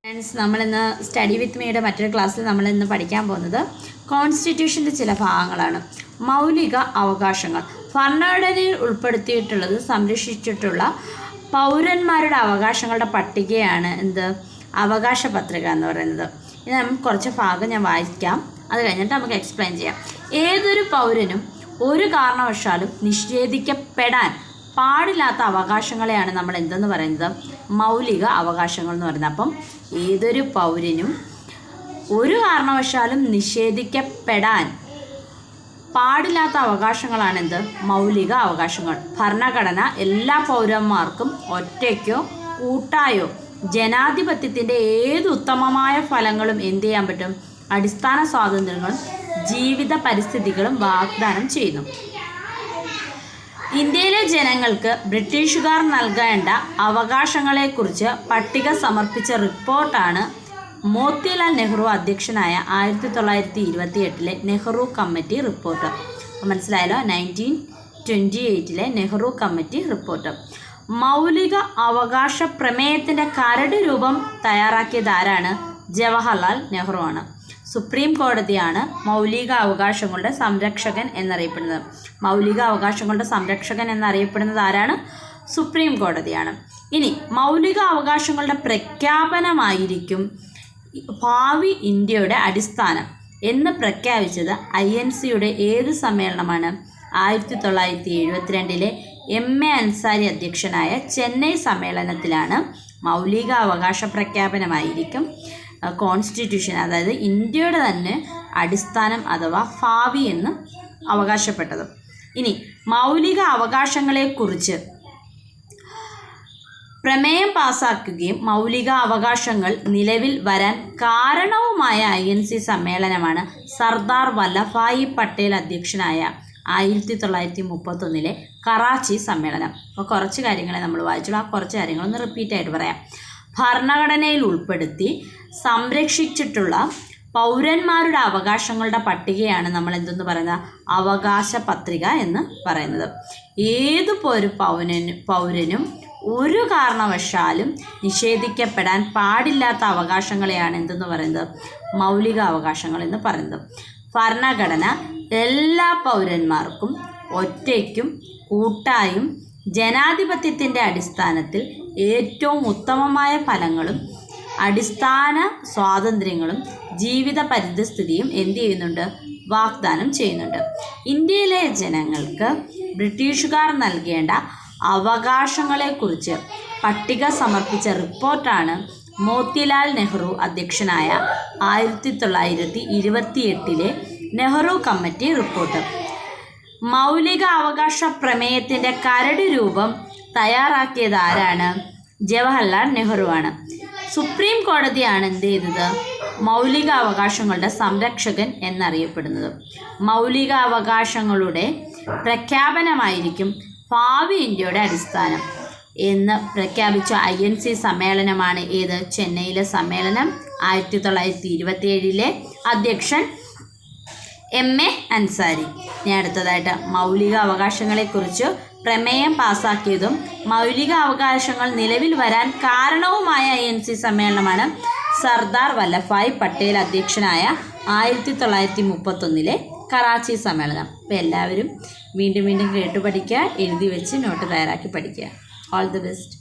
Friends, നമ്മളിന്ന് study വിത്ത് മീയുടെ മറ്റൊരു ക്ലാസ്സിൽ നമ്മളിന്ന് പഠിക്കാൻ പോകുന്നത് കോൺസ്റ്റിറ്റ്യൂഷൻ്റെ ചില ഭാഗങ്ങളാണ്. മൗലിക അവകാശങ്ങൾ ഭരണഘടനയിൽ ഉൾപ്പെടുത്തിയിട്ടുള്ളത് സംരക്ഷിച്ചിട്ടുള്ള പൗരന്മാരുടെ അവകാശങ്ങളുടെ പട്ടികയാണ് അവകാശ പത്രിക എന്ന് പറയുന്നത്. ഇത് നമുക്ക് കുറച്ച് ഭാഗം ഞാൻ വായിക്കാം, അത് കഴിഞ്ഞിട്ട് നമുക്ക് എക്സ്പ്ലെയിൻ ചെയ്യാം. ഏതൊരു പൗരനും ഒരു കാരണവശാലും നിഷേധിക്കപ്പെടാൻ പാടില്ലാത്ത അവകാശങ്ങളെയാണ് നമ്മൾ എന്തെന്ന് പറയുന്നത്, മൗലിക അവകാശങ്ങൾ എന്ന് പറയുന്നത്. അപ്പം ഏതൊരു പൗരനും ഒരു കാരണവശാലും നിഷേധിക്കപ്പെടാൻ പാടില്ലാത്ത അവകാശങ്ങളാണ് മൗലിക അവകാശങ്ങൾ. ഭരണഘടന എല്ലാ പൗരന്മാർക്കും ഒറ്റയ്ക്കോ കൂട്ടായോ ജനാധിപത്യത്തിൻ്റെ ഏത് ഉത്തമമായ ഫലങ്ങളും എന്ത് ചെയ്യാൻ പറ്റും, അടിസ്ഥാന സ്വാതന്ത്ര്യങ്ങളും ജീവിത പരിസ്ഥിതികളും വാഗ്ദാനം ചെയ്യുന്നു. ഇന്ത്യയിലെ ജനങ്ങൾക്ക് ബ്രിട്ടീഷുകാർ നൽകേണ്ട അവകാശങ്ങളെക്കുറിച്ച് പട്ടിക സമർപ്പിച്ച റിപ്പോർട്ടാണ് മോത്തിലാൽ നെഹ്റു അധ്യക്ഷനായ 1928 നെഹ്റു കമ്മിറ്റി റിപ്പോർട്ട്. മനസ്സിലായല്ലോ, 1928 നെഹ്റു കമ്മിറ്റി റിപ്പോർട്ട്. മൗലിക അവകാശ പ്രമേയത്തിൻ്റെ കരട് രൂപം തയ്യാറാക്കിയത് ആരാണ്? ജവഹർലാൽ നെഹ്റു ആണ്. സുപ്രീം കോടതിയാണ് മൗലിക അവകാശങ്ങളുടെ സംരക്ഷകൻ എന്നറിയപ്പെടുന്നത്. മൗലിക അവകാശങ്ങളുടെ സംരക്ഷകൻ എന്നറിയപ്പെടുന്നത് ആരാണ്? സുപ്രീം കോടതിയാണ്. ഇനി മൗലിക അവകാശങ്ങളുടെ പ്രഖ്യാപനമായിരിക്കും ഭാവി ഇന്ത്യയുടെ അടിസ്ഥാനം എന്ന് പ്രഖ്യാപിച്ചത് INCയുടെ ഏത് സമ്മേളനമാണ്? 1972 MA അൻസാരി അധ്യക്ഷനായ ചെന്നൈ സമ്മേളനത്തിലാണ് മൗലിക അവകാശ പ്രഖ്യാപനമായിരിക്കും കോൺസ്റ്റിറ്റ്യൂഷൻ, അതായത് ഇന്ത്യയുടെ തന്നെ അടിസ്ഥാനം അഥവാ ഭാവി എന്ന് അവകാശപ്പെട്ടത്. ഇനി മൗലിക അവകാശങ്ങളെക്കുറിച്ച് പ്രമേയം പാസാക്കുകയും മൗലിക അവകാശങ്ങൾ നിലവിൽ വരാൻ കാരണവുമായ INC സമ്മേളനമാണ് സർദാർ വല്ലഭായി പട്ടേൽ അധ്യക്ഷനായ 1931 കറാച്ചി സമ്മേളനം. അപ്പോൾ കുറച്ച് കാര്യങ്ങളെ നമ്മൾ വായിച്ചുള്ളൂ, ആ കുറച്ച് കാര്യങ്ങളൊന്ന് റിപ്പീറ്റായിട്ട് പറയാം. ഭരണഘടനയിൽ ഉൾപ്പെടുത്തി സംരക്ഷിച്ചിട്ടുള്ള പൗരന്മാരുടെ അവകാശങ്ങളുടെ പട്ടികയാണ് നമ്മൾ എന്തെന്ന് പറയുന്നത്, അവകാശ പത്രിക എന്ന് പറയുന്നത്. ഏത് പൗരനും ഒരു കാരണവശാലും നിഷേധിക്കപ്പെടാൻ പാടില്ലാത്ത അവകാശങ്ങളെയാണ് എന്തെന്ന് പറയുന്നത്, മൗലിക അവകാശങ്ങൾ എന്ന് പറയുന്നത്. ഭരണഘടന എല്ലാ പൗരന്മാർക്കും ഒറ്റയ്ക്കും കൂട്ടായും ജനാധിപത്യത്തിൻ്റെ അടിസ്ഥാനത്തിൽ ഏറ്റവും ഉത്തമമായ ഫലങ്ങളും അടിസ്ഥാന സ്വാതന്ത്ര്യങ്ങളും ജീവിത പരിസ്ഥിതിയും എന്ത് ചെയ്യുന്നുണ്ട്, വാഗ്ദാനം ചെയ്യുന്നുണ്ട്. ഇന്ത്യയിലെ ജനങ്ങൾക്ക് ബ്രിട്ടീഷുകാർ നൽകേണ്ട അവകാശങ്ങളെക്കുറിച്ച് പട്ടിക സമർപ്പിച്ച റിപ്പോർട്ടാണ് മോത്തിലാൽ നെഹ്റു അധ്യക്ഷനായ 1928 നെഹ്റു കമ്മിറ്റി റിപ്പോർട്ട്. മൗലിക അവകാശ പ്രമേയത്തിൻ്റെ കരട് രൂപം തയ്യാറാക്കിയത് ആരാണ്? ജവഹർലാൽ നെഹ്റു ആണ്. സുപ്രീം കോടതിയാണ് എന്ത് ചെയ്തത്, മൗലിക അവകാശങ്ങളുടെ സംരക്ഷകൻ എന്നറിയപ്പെടുന്നത്. മൗലിക അവകാശങ്ങളുടെ പ്രഖ്യാപനമായിരിക്കും ഭാവി ഇന്ത്യയുടെ അടിസ്ഥാനം എന്ന് പ്രഖ്യാപിച്ച INC സമ്മേളനമാണ് ഏത്? ചെന്നൈയിലെ സമ്മേളനം. 1927 അധ്യക്ഷൻ MA അൻസാരി. ഇനി അടുത്തതായിട്ട് മൗലിക അവകാശങ്ങളെക്കുറിച്ച് പ്രമേയം പാസാക്കിയതും മൗലിക അവകാശങ്ങൾ നിലവിൽ വരാൻ കാരണവുമായ INC സമ്മേളനമാണ് സർദാർ വല്ലഭായ് പട്ടേൽ അധ്യക്ഷനായ 1931 കറാച്ചി സമ്മേളനം. അപ്പോൾ എല്ലാവരും വീണ്ടും കേട്ടു പഠിക്കുക, എഴുതി വെച്ച് നോട്ട് തയ്യാറാക്കി പഠിക്കുക. All the best.